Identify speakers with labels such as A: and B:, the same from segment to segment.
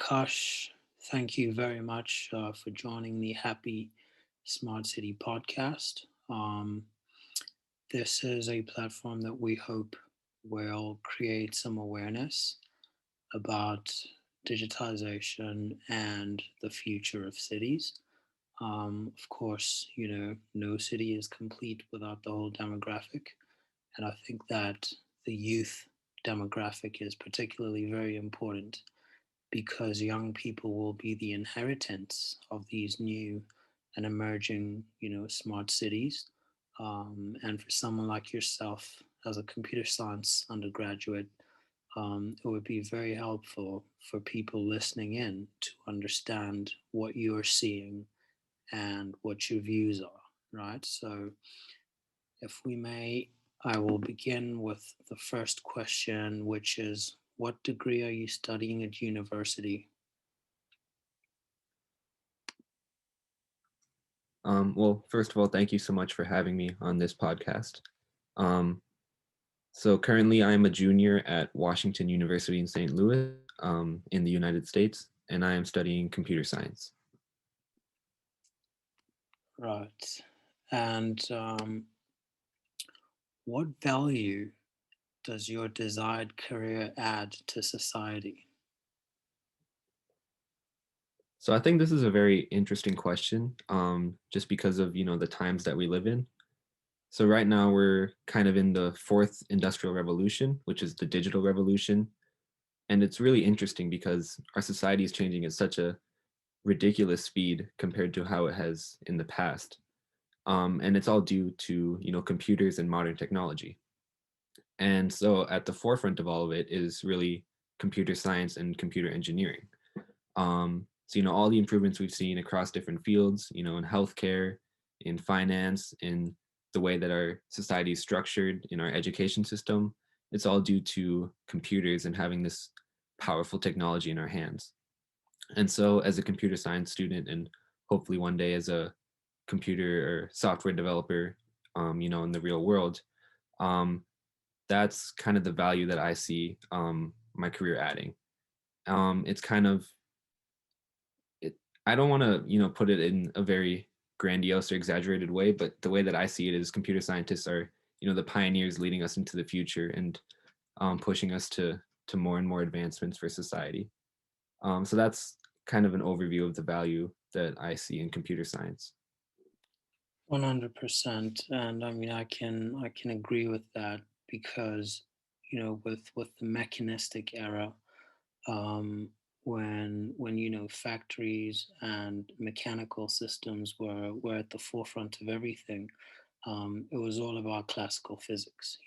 A: Akash, thank you very much for joining the Happy Smart City podcast. This is a platform that we hope will create some awareness about digitization and the future of cities. Of course, no city is complete without the whole demographic. And I think that the youth demographic is particularly very important because young people will be the inheritance of these new and emerging, smart cities. And for someone like yourself, as a computer science undergraduate, it would be very helpful for people listening in to understand what you're seeing and what your views are, right? So, if we may, I will begin with the first question, which is what degree are you studying at university?
B: Well, first of all, thank you so much for having me on this podcast. Um, so currently, I'm a junior at Washington University in St. Louis, in the United States, and I am studying computer science.
A: Right. And what value does your desired career add to society?
B: So I think this is a very interesting question, just because of the times that we live in. So right now we're kind of in the fourth industrial revolution, which is the digital revolution, and it's really interesting because our society is changing at such a ridiculous speed compared to how it has in the past. And it's all due to computers and modern technology. And so at the forefront of all of it is really computer science and computer engineering. So all the improvements we've seen across different fields, in healthcare, in finance, in the way that our society is structured, in our education system, it's all due to computers and having this powerful technology in our hands. And so as a computer science student, and hopefully one day as a computer or software developer, in the real world, um, that's kind of the value that I see my career adding. It's kind of it. I don't want to put it in a very grandiose or exaggerated way, but the way that I see it is computer scientists are the pioneers leading us into the future and pushing us to more and more advancements for society. So that's kind of an overview of the value that I see in computer science.
A: 100%. And I mean, I can agree with that because, with the mechanistic era, um, when factories and mechanical systems were at the forefront of everything. It was all about classical physics.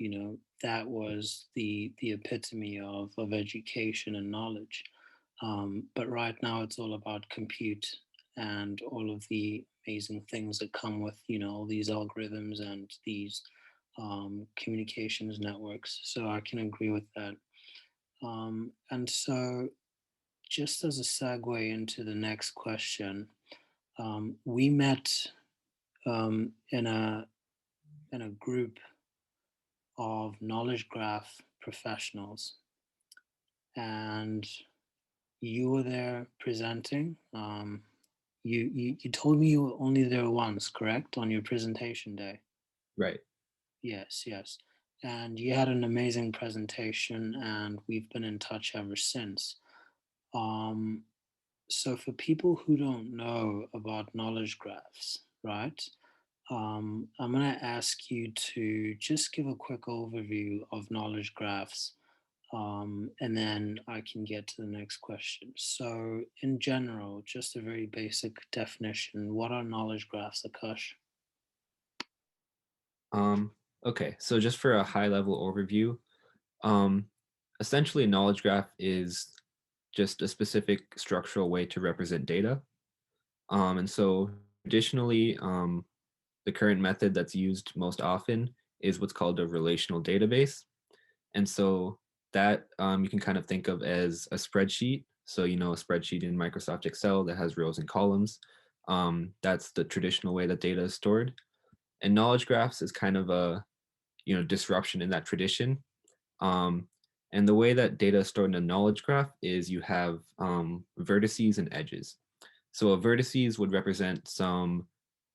A: That was the epitome of education and knowledge. But right now, it's all about compute and all of the amazing things that come with all these algorithms and these communications networks. So I can agree with that. And so, just as a segue into the next question, we met in a group of knowledge graph professionals, and you were there presenting. You told me you were only there once, correct, on your presentation day?
B: Right.
A: Yes, yes. And you had an amazing presentation, and we've been in touch ever since. Um, so, for people who don't know about knowledge graphs, right? I'm going to ask you to just give a quick overview of knowledge graphs, and then I can get to the next question. So, in general, just a very basic definition, what are knowledge graphs, Akash?
B: Um, okay, so just for a high level overview, um, essentially a knowledge graph is just a specific structural way to represent data. And so traditionally, the current method that's used most often is what's called a relational database. And so that you can kind of think of as a spreadsheet. So, a spreadsheet in Microsoft Excel that has rows and columns. That's the traditional way that data is stored. And knowledge graphs is kind of a disruption in that tradition. Um, And the way that data is stored in a knowledge graph is you have vertices and edges. So a vertices would represent some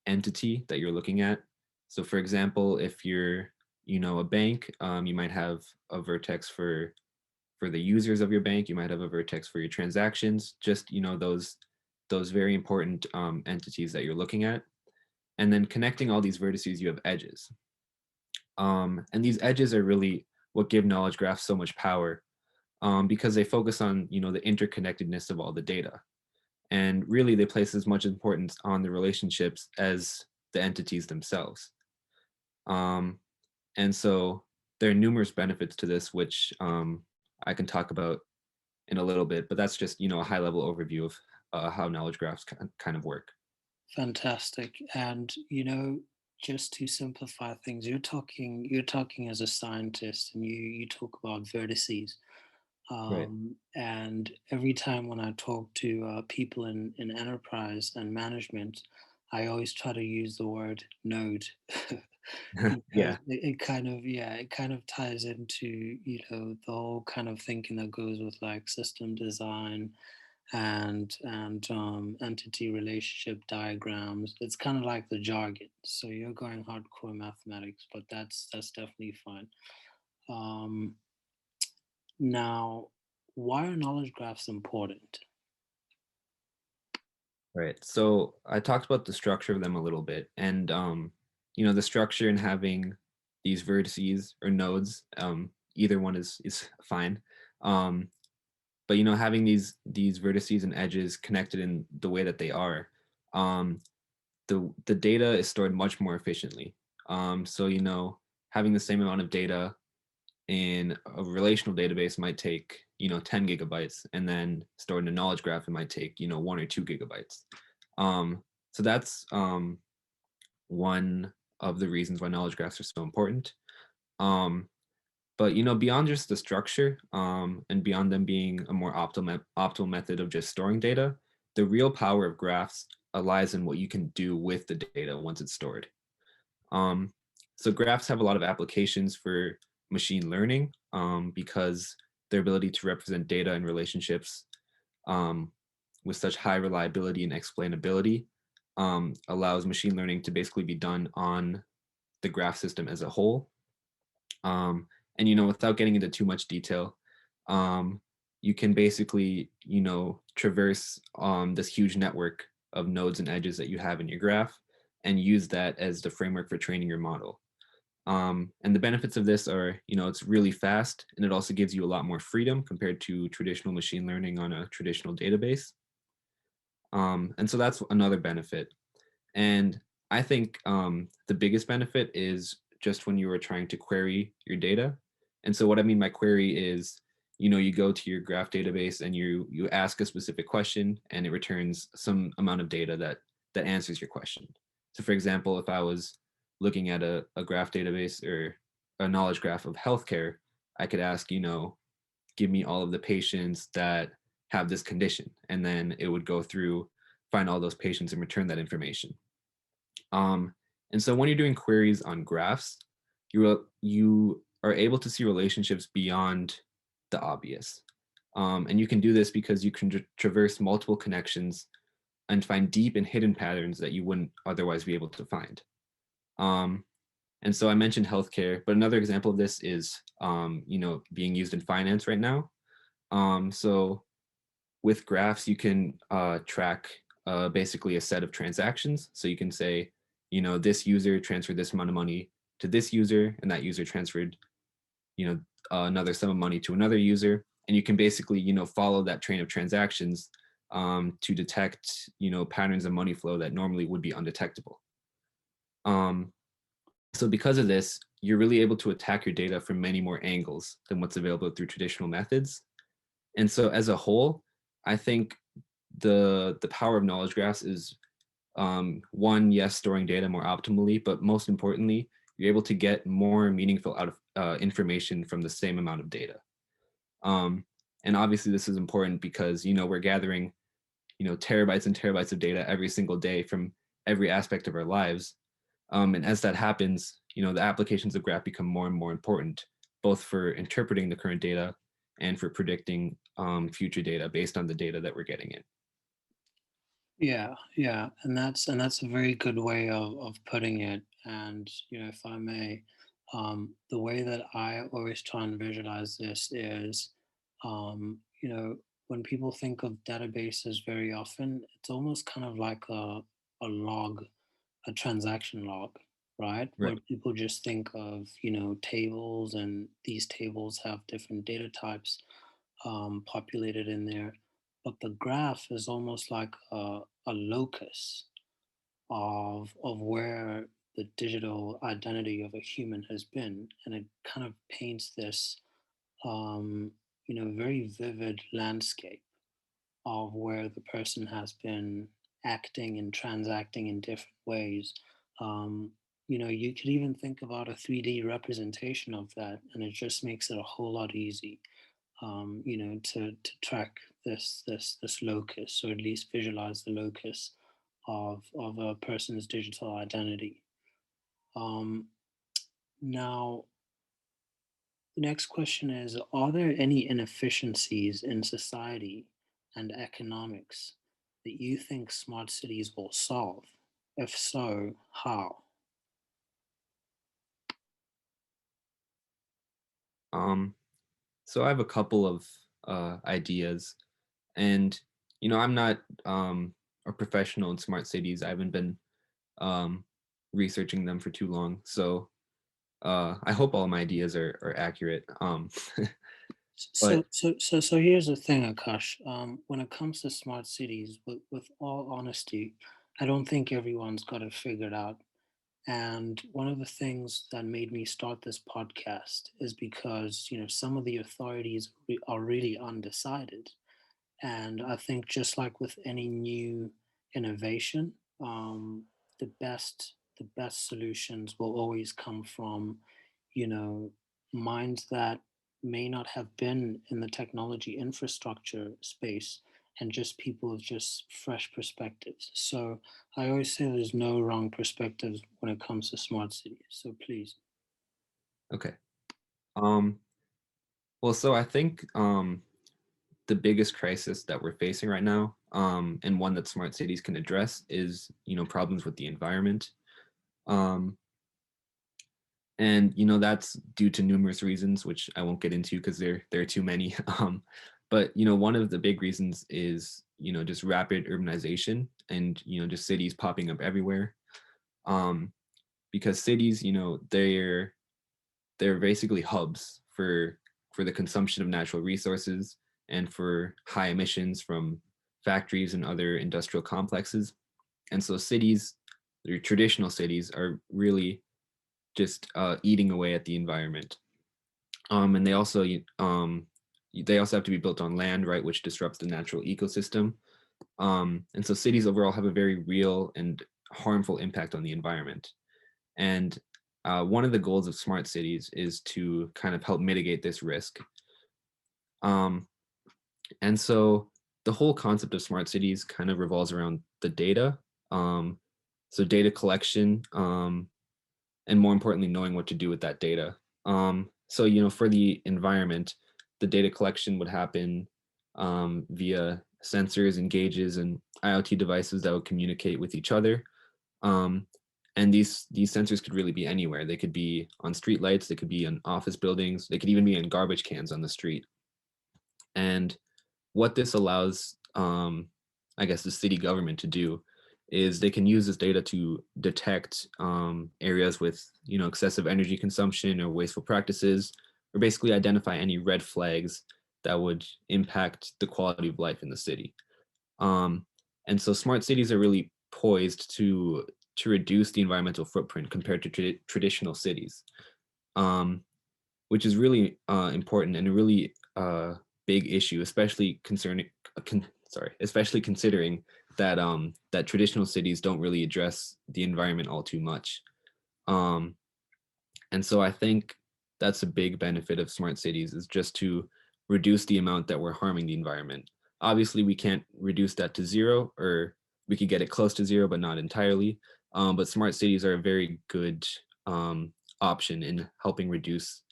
B: entity that you're looking at. So for example, if you're, a bank, you might have a vertex for the users of your bank. You might have a vertex for your transactions, just, those very important entities that you're looking at. And then connecting all these vertices, you have edges. And these edges are really what give knowledge graphs so much power, because they focus on, the interconnectedness of all the data. And really they place as much importance on the relationships as the entities themselves. Um, and so there are numerous benefits to this, which I can talk about in a little bit, but that's just, a high level overview of how knowledge graphs kind of work.
A: Fantastic. And just to simplify things, you're talking as a scientist, and you talk about vertices.
B: Right.
A: And every time when I talk to people in enterprise and management, I always try to use the word node because
B: Yeah.
A: it kind of ties into the whole kind of thinking that goes with like system design and entity relationship diagrams. It's kind of like the jargon. So you're going hardcore mathematics, but that's definitely fine. Um, Now, why are knowledge graphs important?
B: Right. So I talked about the structure of them a little bit, and the structure and having these vertices or nodes, either one is fine. Um, but having these vertices and edges connected in the way that they are, um, the data is stored much more efficiently. So having the same amount of data in a relational database might take 10 gigabytes, and then stored in a knowledge graph it might take 1 or 2 gigabytes. um, so that's one of the reasons why knowledge graphs are so important. um, but beyond just the structure, and beyond them being a more optimal method of just storing data, the real power of graphs lies in what you can do with the data once it's stored. um, so graphs have a lot of applications for machine learning, because their ability to represent data and relationships, um, with such high reliability and explainability, allows machine learning to basically be done on the graph system as a whole. Um, and without getting into too much detail, um, you can basically traverse this huge network of nodes and edges that you have in your graph, and use that as the framework for training your model. And the benefits of this are, it's really fast, and it also gives you a lot more freedom compared to traditional machine learning on a traditional database. And so that's another benefit. And I think the biggest benefit is just when you are trying to query your data. And so what I mean by query is, you go to your graph database and you ask a specific question, and it returns some amount of data that answers your question. So for example, if I was looking at a graph database or a knowledge graph of healthcare, I could ask, give me all of the patients that have this condition. And then it would go through, find all those patients and return that information. Um, and so when you're doing queries on graphs, you are able to see relationships beyond the obvious. And you can do this because you can traverse multiple connections and find deep and hidden patterns that you wouldn't otherwise be able to find. Um, and so I mentioned healthcare, but another example of this is, being used in finance right now. So with graphs, you can track basically a set of transactions. So you can say, this user transferred this amount of money to this user, and that user transferred, another sum of money to another user. And you can basically, follow that train of transactions, to detect, patterns of money flow that normally would be undetectable. Um, so because of this, you're really able to attack your data from many more angles than what's available through traditional methods. And so as a whole, I think the power of knowledge graphs is, one, yes, storing data more optimally, but most importantly, you're able to get more meaningful out of information from the same amount of data. Um, and obviously, this is important because we're gathering terabytes and terabytes of data every single day from every aspect of our lives. And as that happens, the applications of graph become more and more important, both for interpreting the current data and for predicting future data based on the data that we're getting in.
A: Yeah, yeah, and that's a very good way of putting it. And if I may, the way that I always try and visualize this is, when people think of databases, very often it's almost kind of like a log, a transaction log, right?
B: Right.
A: Where people just think of tables, and these tables have different data types populated in there. But the graph is almost like a locus of where the digital identity of a human has been, and it kind of paints this very vivid landscape of where the person has been acting and transacting in different ways. Um, you could even think about a 3D representation of that, and it just makes it a whole lot easy, to track this locus, or at least visualize the locus of a person's digital identity. Um, Now, the next question is: are there any inefficiencies in society and economics that you think smart cities will solve? If so, how?
B: Um, so I have a couple of ideas, and I'm not a professional in smart cities. I haven't been um, researching them for too long, so I hope all my ideas are accurate.
A: So,
B: But
A: so here's the thing, Akash. When it comes to smart cities, with all honesty, I don't think everyone's got it figured out. And one of the things that made me start this podcast is because, some of the authorities are really undecided. And I think just like with any new innovation, the best solutions will always come from, you know, minds that may not have been in the technology infrastructure space, and just people with just fresh perspectives. So I always say there's no wrong perspectives when it comes to smart cities. So please.
B: okay. Um, well, so I think the biggest crisis that we're facing right now, and one that smart cities can address, is problems with the environment. Um, and that's due to numerous reasons, which I won't get into because there are too many. But one of the big reasons is just rapid urbanization, and just cities popping up everywhere. Um, because cities, they're basically hubs for the consumption of natural resources and for high emissions from factories and other industrial complexes. And so cities, the traditional cities, are really just eating away at the environment. And they also have to be built on land, right, which disrupts the natural ecosystem. And so cities overall have a very real and harmful impact on the environment. And one of the goals of smart cities is to kind of help mitigate this risk. Um, and so the whole concept of smart cities kind of revolves around the data. Um, so data collection, and more importantly, knowing what to do with that data. So for the environment, the data collection would happen via sensors and gauges and IoT devices that would communicate with each other. Um, and these sensors could really be anywhere. They could be on street lights, they could be in office buildings, they could even be in garbage cans on the street. And what this allows, I guess, the city government to do is they can use this data to detect areas with excessive energy consumption or wasteful practices, or basically identify any red flags that would impact the quality of life in the city. Um, and so smart cities are really poised to reduce the environmental footprint compared to traditional cities, um, which is really important and a really big issue, especially especially considering that that traditional cities don't really address the environment all too much. Um, and so I think that's a big benefit of smart cities, is just to reduce the amount that we're harming the environment. Obviously, we can't reduce that to zero, or we could get it close to zero, but not entirely. But smart cities are a very good option in helping reduce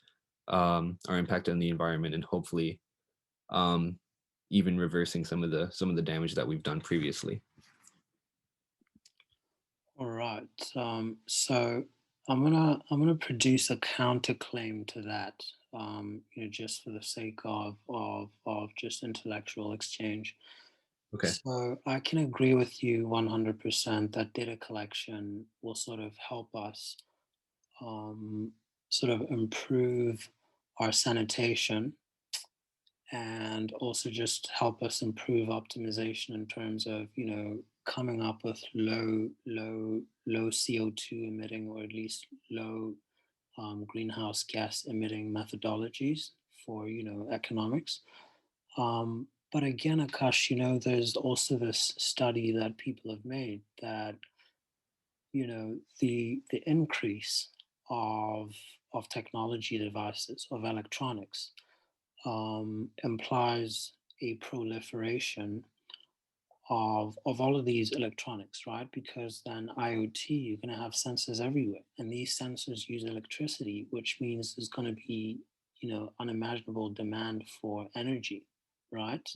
B: our impact on the environment, and hopefully um, even reversing some of the damage that we've done previously.
A: All right. So I'm gonna produce a counterclaim to that. Just for the sake of just intellectual exchange.
B: Okay.
A: So I can agree with you 100% that data collection will sort of help us um, sort of improve our sanitation and also just help us improve optimization in terms of coming up with low CO2 emitting, or at least low greenhouse gas emitting methodologies for economics. But again, Akash, there's also this study that people have made that the increase of technology devices, of electronics, implies a proliferation of all of these electronics, right? Because then IoT, you're going to have sensors everywhere, and these sensors use electricity, which means there's going to be unimaginable demand for energy, right?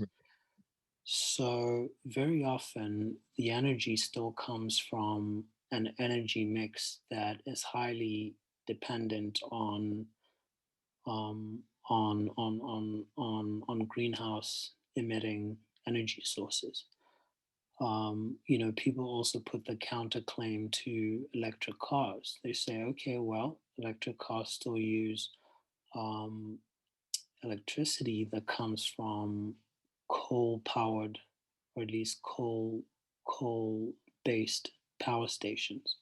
A: So very often the energy still comes from an energy mix that is highly dependent on greenhouse emitting energy sources. People also put the counterclaim to electric cars. They say, okay, well, electric cars still use um, electricity that comes from coal powered, or at least coal based power stations.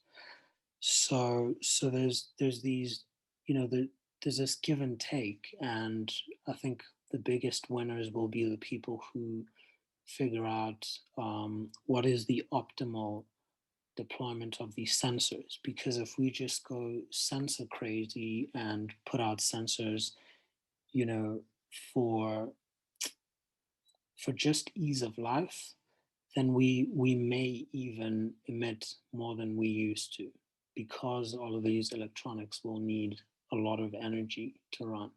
A: So there's these, there's this give and take, and I think the biggest winners will be the people who figure out what is the optimal deployment of these sensors. Because if we just go sensor crazy and put out sensors, you know, for just ease of life, then we may even emit more than we used to, because all of these electronics will need a lot of energy to run.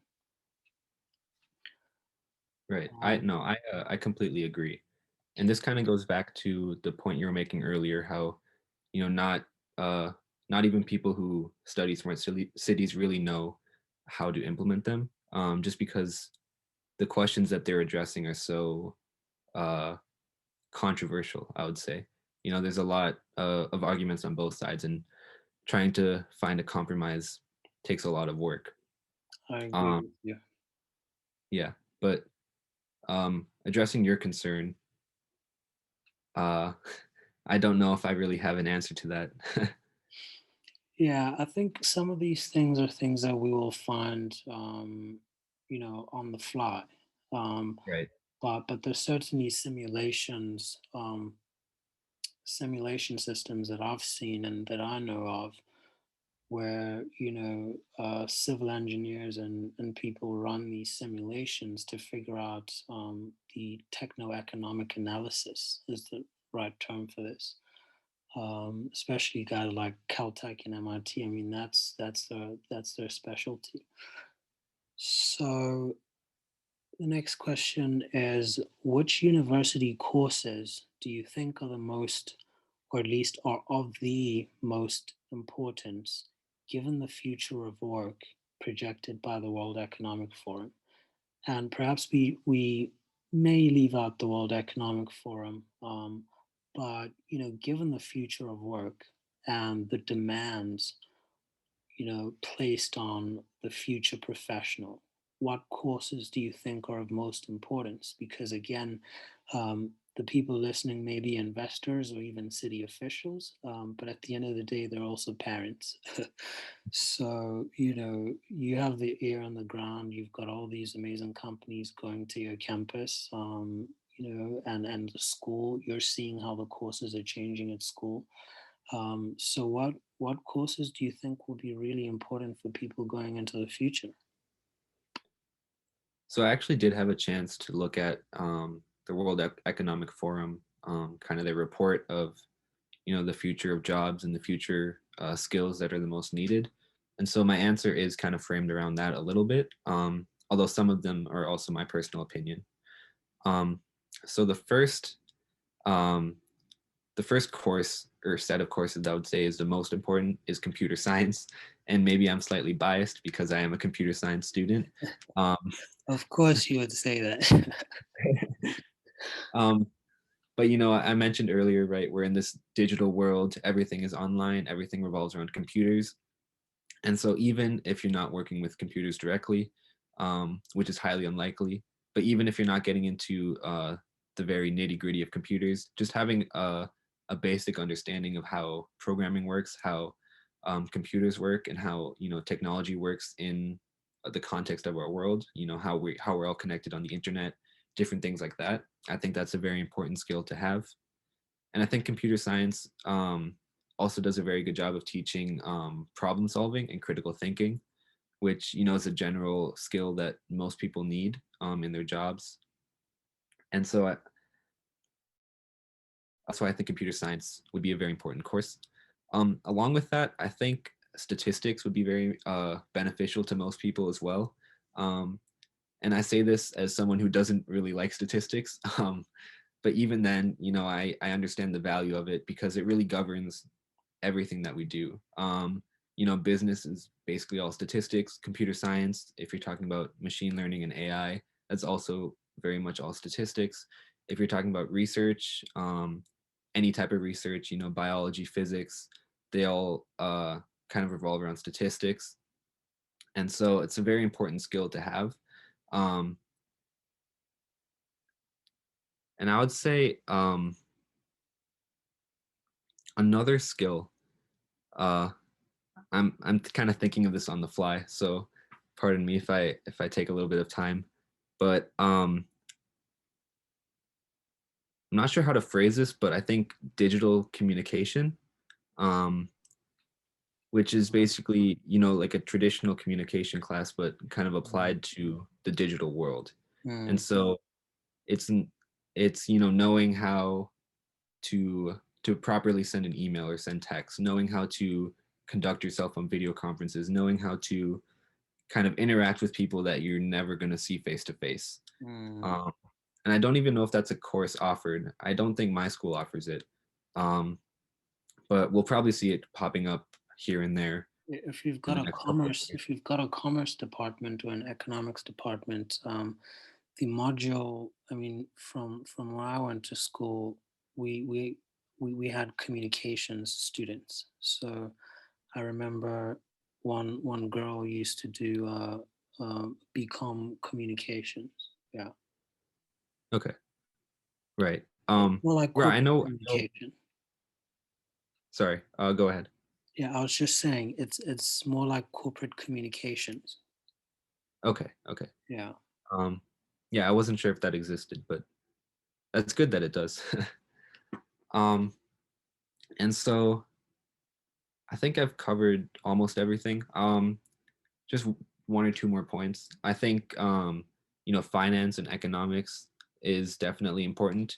B: Right. I
A: Um,
B: no, I completely agree. And this kind of goes back to the point you were making earlier, how, you know, uh not even people who study cities really know how to implement them. Just because the questions that they're addressing are so uh controversial, I would say. You know, there's a lot of arguments on both sides, and trying to find a compromise takes a lot of work.
A: I agree
B: Um,
A: with you.
B: yeah, but addressing your concern, uh, I don't know if I really have an answer to that.
A: Yeah, I think some of these things are things that we will find, on the fly. Um,
B: Right.
A: but there's certainly simulation systems that I've seen and that I know of, where civil engineers and people run these simulations to figure out the techno-economic analysis is the right term for this. Especially guys like Caltech and MIT. I mean, that's their specialty. So the next question is, which university courses do you think are the most, or at least are of the most importance, given the future of work projected by the World Economic Forum? And perhaps we may leave out the World Economic Forum, but given the future of work and the demands placed on the future professional, what courses do you think are of most importance? Because again, the people listening may be investors or even city officials, but at the end of the day, they're also parents. So, you have the ear on the ground, you've got all these amazing companies going to your campus, and the school, you're seeing how the courses are changing at school. So what courses do you think will be really important for people going into the future?
B: So I actually did have a chance to look at the World Economic Forum, kind of their report of, you know, the future of jobs and the future skills that are the most needed. And so my answer is kind of framed around that a little bit, although some of them are also my personal opinion. Um, so um, the first course or set of courses I would say is the most important is computer science, and maybe I'm slightly biased because I am a computer science student. Um,
A: Of course, you would say that.
B: um, but I mentioned earlier, right? We're in this digital world. Everything is online. Everything revolves around computers. And so even if you're not working with computers directly, which is highly unlikely, but even if you're not getting into the very nitty gritty of computers, just having a basic understanding of how programming works, how computers work, and how technology works in the context of our world. How we're all connected on the internet, different things like that. I think that's a very important skill to have. And I think computer science also does a very good job of teaching problem solving and critical thinking, which is a general skill that most people need in their jobs. And so that's why I think computer science would be a very important course. Along with that, I think statistics would be very beneficial to most people as well. Um, and I say this as someone who doesn't really like statistics. But even then, I understand the value of it because it really governs everything that we do. Business is basically all statistics. Computer science, if you're talking about machine learning and AI, that's also very much all statistics. If you're talking about research, any type of research, biology, physics, they all kind of revolve around statistics. And so it's a very important skill to have. Um, and I would say another skill. Uh, I'm kind of thinking of this on the fly, so pardon me if I take a little bit of time. But I'm not sure how to phrase this, but I think digital communication, um, which is basically like a traditional communication class, but kind of applied to the digital world. And
A: Mm,
B: so it's it's knowing how to properly send an email or send text, knowing how to conduct yourself on video conferences, knowing how to kind of interact with people that you're never going to see face to face.
A: mm.
B: Um, and I don't even know if that's a course offered. I don't think my school offers it, um, but we'll probably see it popping up here and there
A: If you've
B: in
A: got
B: the
A: a
B: next couple of
A: commerce,
B: years.
A: if you've got a commerce department or an economics department, the module, I mean, from where I went to school, we we we had communications students. So I remember one girl used to do BCom communications. Yeah,
B: Okay, right.
A: it's more like
B: Right. I
A: corporate
B: know.
A: communication.
B: Sorry. Go ahead.
A: Yeah, I was just saying it's more like corporate communications.
B: Okay. Okay.
A: Yeah.
B: Um, yeah, I wasn't sure if that existed, but that's good that it does. um, and so I think I've covered almost everything. Just one or two more points. I think finance and economics is definitely important.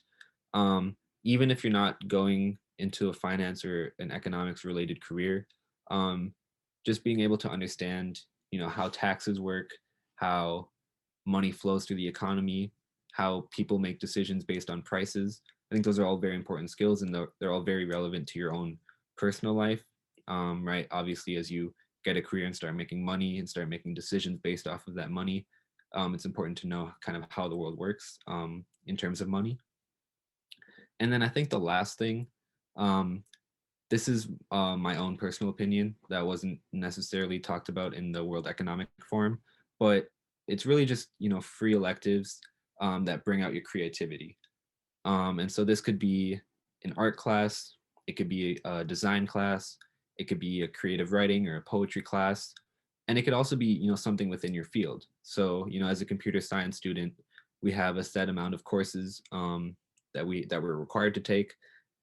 B: Even if you're not going into a finance or an economics related career, um, just being able to understand how taxes work, how money flows through the economy, how people make decisions based on prices. I think those are all very important skills, and they're all very relevant to your own personal life. Right? Obviously, as you get a career and start making money and start making decisions based off of that money, it's important to know kind of how the world works in terms of money. And then I think the last thing, um, this is my own personal opinion that wasn't necessarily talked about in the World Economic Forum, but it's really just free electives that bring out your creativity. And so this could be an art class, it could be a design class, it could be a creative writing or a poetry class, and it could also be something within your field. So as a computer science student, we have a set amount of courses that we're required to take,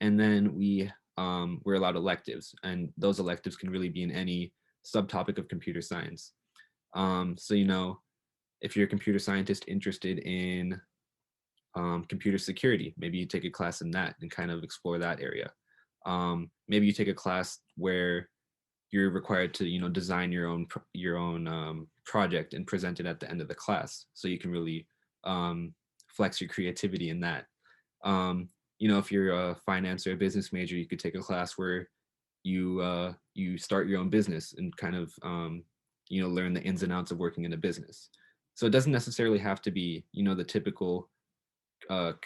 B: and then we're allowed electives, and those electives can really be in any subtopic of computer science. So if you're a computer scientist interested in computer security, maybe you take a class in that and kind of explore that area. Maybe you take a class where you're required to design your own project and present it at the end of the class, so you can really flex your creativity in that. If you're a finance or a business major, you could take a class where you start your own business and kind of learn the ins and outs of working in a business. So it doesn't necessarily have to be the typical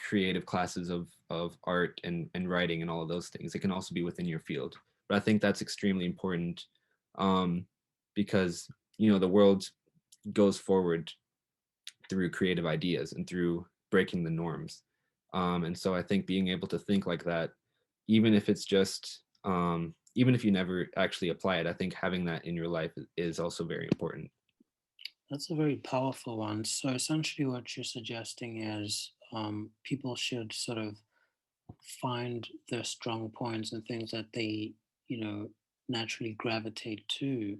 B: creative classes of art and writing and all of those things. It can also be within your field. But I think that's extremely important, um, because the world goes forward through creative ideas and through breaking the norms. And so I think being able to think like that, even if it's just even if you never actually apply it, I think having that in your life is also very important.
A: That's a very powerful one. So essentially, what you're suggesting is people should sort of find their strong points and things that they, you know, naturally gravitate to,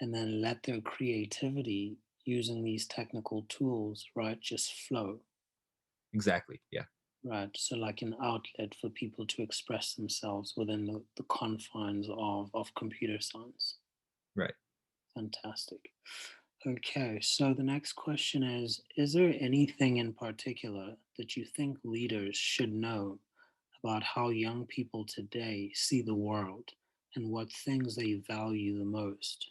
A: and then let their creativity using these technical tools, right, just flow,
B: Exactly. Yeah.
A: right? So, like an outlet for people to express themselves within the confines of computer science.
B: Right.
A: Fantastic. Okay, so the next question is there anything in particular that you think leaders should know about how young people today see the world and what things they value the most?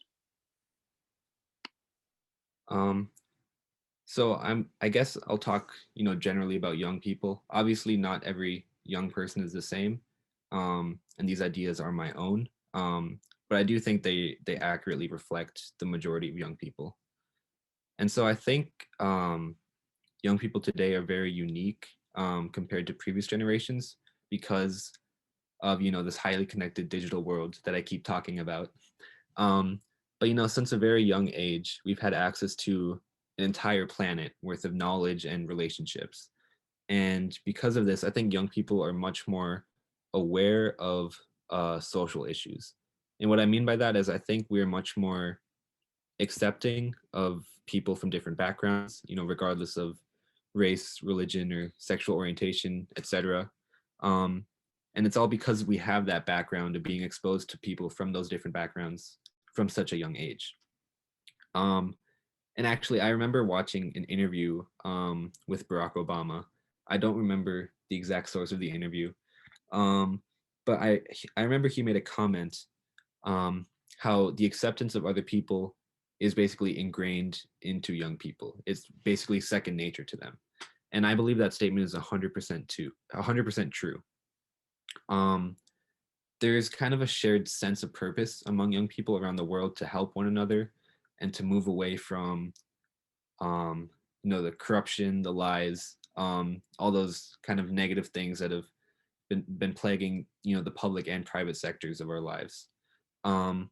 B: Um, so I guess I'll talk, generally about young people. Obviously, not every young person is the same. And these ideas are my own. But I do think they accurately reflect the majority of young people. And so I think young people today are very unique compared to previous generations because of this highly connected digital world that I keep talking about. Um, but since a very young age, we've had access to an entire planet worth of knowledge and relationships. And because of this, I think young people are much more aware of social issues. And what I mean by that is I think we're much more accepting of people from different backgrounds, regardless of race, religion, or sexual orientation, etc. Um, and it's all because we have that background of being exposed to people from those different backgrounds from such a young age. Um, and actually, I remember watching an interview with Barack Obama. I don't remember the exact source of the interview, um, but I remember he made a comment um, how the acceptance of other people is basically ingrained into young people. It's basically second nature to them, and I believe that statement is 100% true. Um, there's kind of a shared sense of purpose among young people around the world to help one another and to move away from um, the corruption, the lies, all those kind of negative things that have been plaguing the public and private sectors of our lives. Um,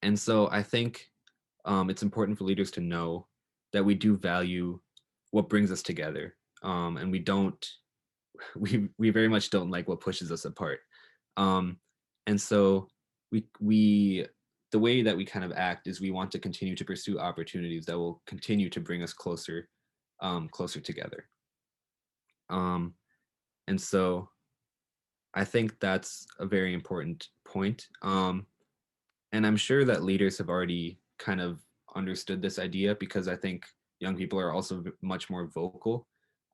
B: and so I think it's important for leaders to know that we do value what brings us together, and we don't we very much don't like what pushes us apart. Um, and so we the way that we kind of act is we want to continue to pursue opportunities that will continue to bring us closer together. Um, and so I think that's a very important point. And I'm sure that leaders have already kind of understood this idea because I think young people are also much more vocal,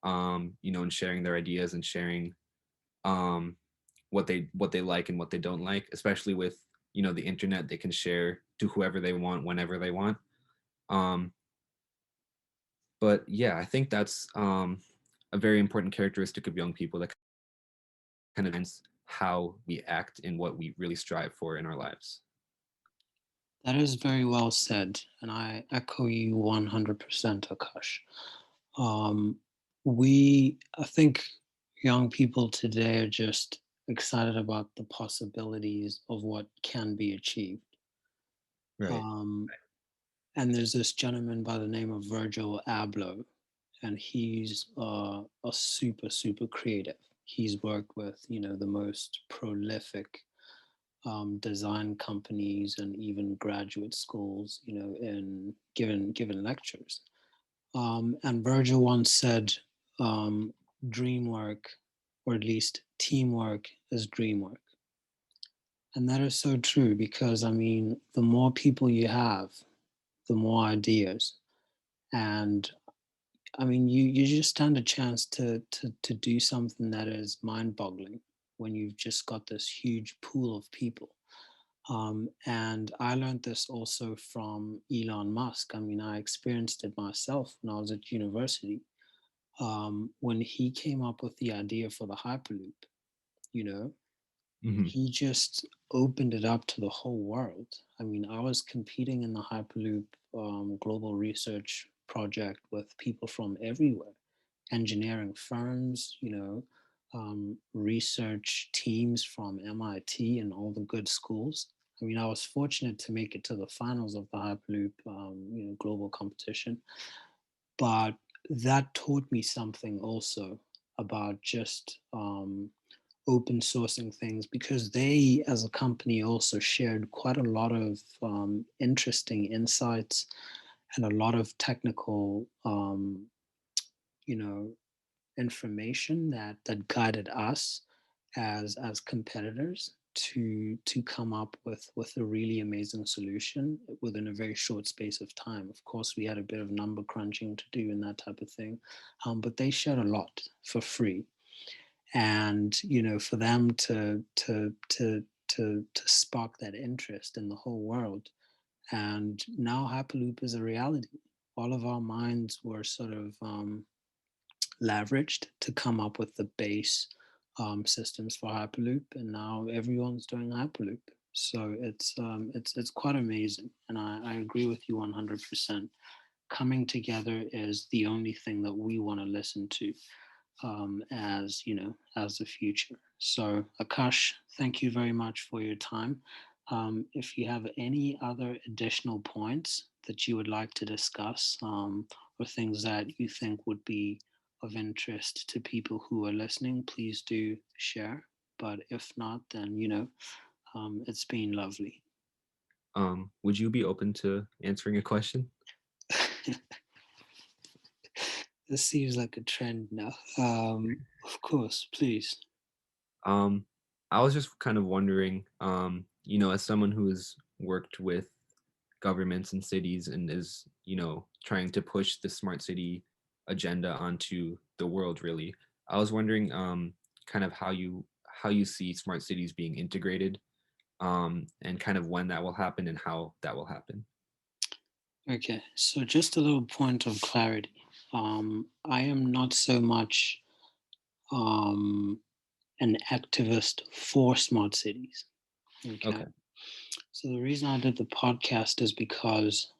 B: in sharing their ideas and sharing um, what they like and what they don't like, especially with the internet. They can share to whoever they want whenever they want. Um, but yeah, I think that's a very important characteristic of young people that kind of defines how we act and what we really strive for in our lives.
A: That is very well said, and I echo you 100%, Akash. Um, I think young people today are just excited about the possibilities of what can be achieved.
B: Right.
A: Um, and there's this gentleman by the name of Virgil Abloh, and he's a super creative. He's worked with the most prolific design companies and even graduate schools, in given lectures. And Virgil once said, "Dream work, or at least teamwork, is dream work." And that is so true because, I mean, the more people you have, the more ideas. And I mean, you just stand a chance to do something that is mind-boggling when you've just got this huge pool of people. And I learned this also from Elon Musk. I mean, I experienced it myself when I was at university. When he came up with the idea for the Hyperloop, you know,
B: Hmm.
A: he just opened it up to the whole world. I mean, I was competing in the Hyperloop global research project with people from everywhere, engineering firms, research teams from MIT and all the good schools. I mean, I was fortunate to make it to the finals of the Hyperloop, global competition. But that taught me something also about just open sourcing things, because they, as a company, also shared quite a lot of interesting insights and a lot of technical, you know, information that guided us as competitors to come up with a really amazing solution within a very short space of time. Of course, we had a bit of number crunching to do and that type of thing, but they shared a lot for free. And for them to spark that interest in the whole world, and now Hyperloop is a reality. All of our minds were sort of leveraged to come up with the base systems for Hyperloop, and now everyone's doing Hyperloop. So it's quite amazing, and I agree with you 100%. Coming together is the only thing that we want to listen to, as as the future. So Akash, thank you very much for your time. If you have any other additional points that you would like to discuss, or things that you think would be of interest to people who are listening, please do share. But if not, then it's been lovely.
B: Would you be open to answering a question?
A: This seems like a trend now. Of course, please.
B: Um, I was just kind of wondering, as someone who has worked with governments and cities and is, trying to push the smart city agenda onto the world, really, I was wondering, kind of how you see smart cities being integrated, and kind of when that will happen and how that will happen.
A: Okay, so just a little point of clarity. I am not so much um, an activist for smart cities. Okay,
B: Okay.
A: so the reason I did the podcast is because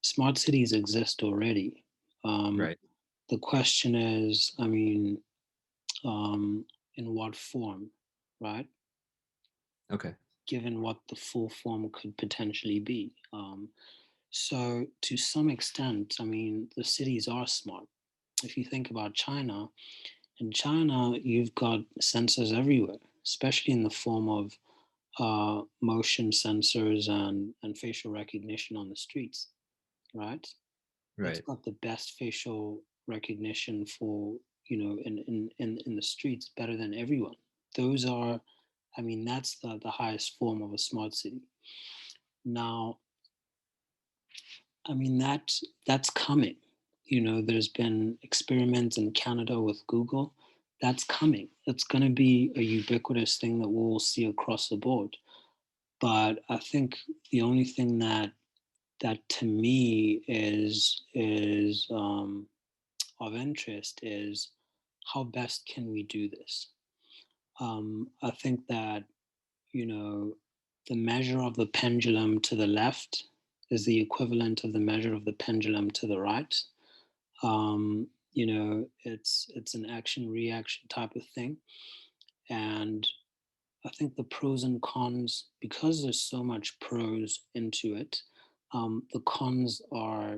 A: smart cities exist already. Um,
B: Right.
A: the question is, I mean, um, in what form, right?
B: Okay.
A: Given what the full form could potentially be. So, to some extent, I mean, the cities are smart. If you think about China, in China, you've got sensors everywhere, especially in the form of motion sensors and facial recognition on the streets, right? It's
B: Right.
A: got the best facial recognition for, in the streets, better than everyone. Those are, I mean, that's the highest form of a smart city. Now, I mean, that's coming. There's been experiments in Canada with Google. That's coming. It's going to be a ubiquitous thing that we'll see across the board. But I think the only thing that to me is of interest is how best can we do this. I think that you know the measure of the pendulum to the left is the equivalent of the measure of the pendulum to the right. It's an action reaction type of thing, and I think the pros and cons, because there's so much pros into it, the cons are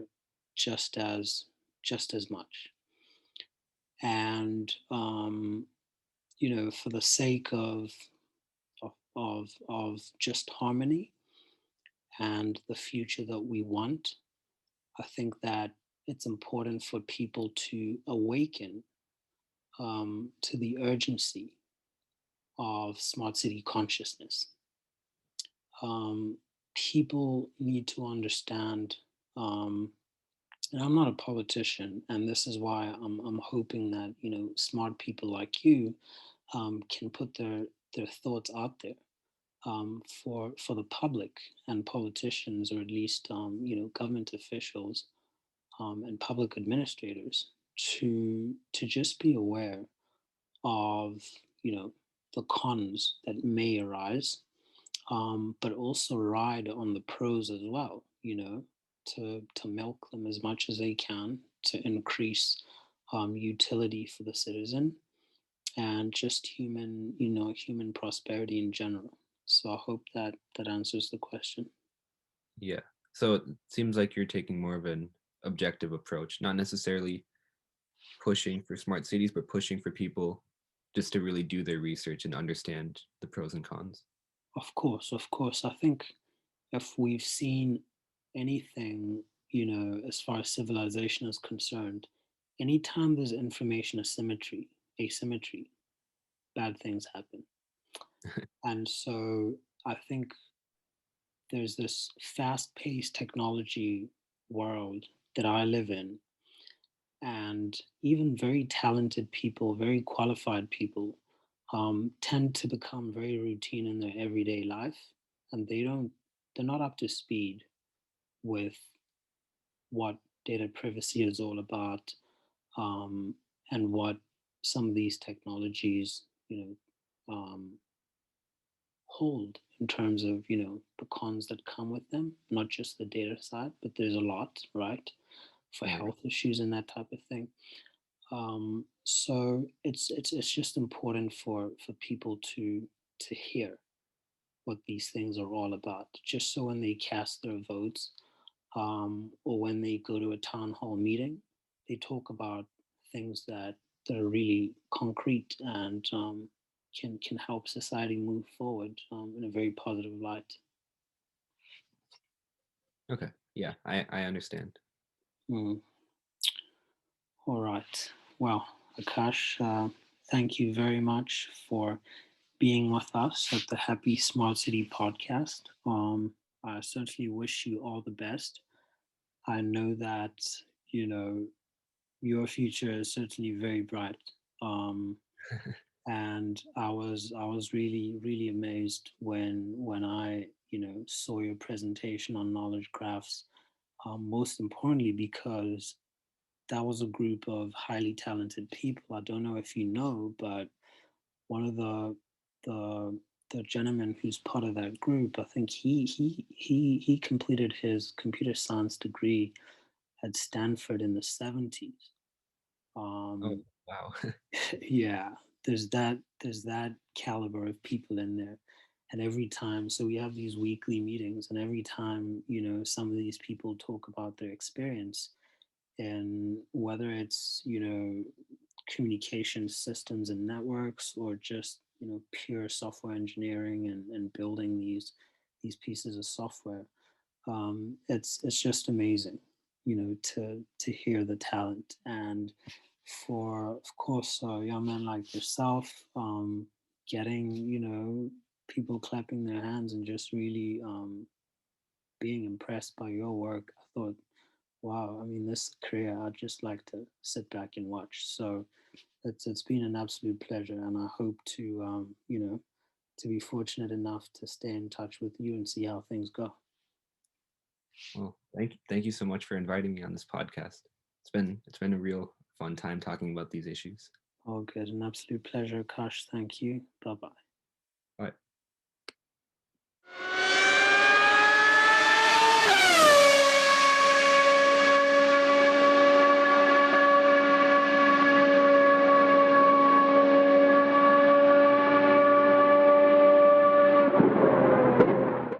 A: just as just as much. And for the sake of just harmony and the future that we want, I think that it's important for people to awaken to the urgency of smart city consciousness. Um, People need to understand, um, And I'm not a politician, and this is why I'm hoping that smart people like you can put their thoughts out there for the public and politicians, or at least government officials and public administrators to just be aware of the cons that may arise, but also ride on the pros as well. To milk them as much as they can to increase utility for the citizen and just human prosperity in general. So I hope that that answers the question.
B: Yeah. So it seems like you're taking more of an objective approach, not necessarily pushing for smart cities, but pushing for people just to really do their research and understand the pros and cons.
A: Of course. I think if we've seen anything, as far as civilization is concerned, anytime there's information asymmetry, bad things happen. And so I think there's this fast-paced technology world that I live in, and even very talented people, very qualified people, tend to become very routine in their everyday life, and they're not up to speed with what data privacy is all about, um, and what some of these technologies, hold in terms of the cons that come with them, not just the data side, but there's a lot, right, for
B: Right.
A: health issues and that type of thing. So it's just important for people to hear what these things are all about, just so when they cast their votes, or when they go to a town hall meeting, they talk about things that are really concrete and can help society move forward in a very positive light.
B: Okay. Yeah, I understand.
A: Mm. All right. Well, Akash, thank you very much for being with us at the Happy Smart City podcast. I certainly wish you all the best. I know that you know your future is certainly very bright. Um, and I was really amazed when I saw your presentation on knowledge graphs. Most importantly, because that was a group of highly talented people. I don't know if you know, but one of the the gentleman who's part of that group, I think he completed his computer science degree at Stanford in the 70s.
B: Oh,
A: Um,
B: wow.
A: yeah, there's that caliber of people in there. And every time, so we have these weekly meetings, and every time, some of these people talk about their experience, and whether it's, communication systems and networks, or just, pure software engineering and building these pieces of software, it's just amazing, to hear the talent. And for, of course, a young man like yourself, getting, people clapping their hands and just really being impressed by your work, I thought, wow, I mean, this career, I'd just like to sit back and watch. So it's been an absolute pleasure, and I hope to, to be fortunate enough to stay in touch with you and see how things go.
B: Well, thank you so much for inviting me on this podcast. It's been a real fun time talking about these issues.
A: All good. An absolute pleasure, Akash. Thank you. Bye bye.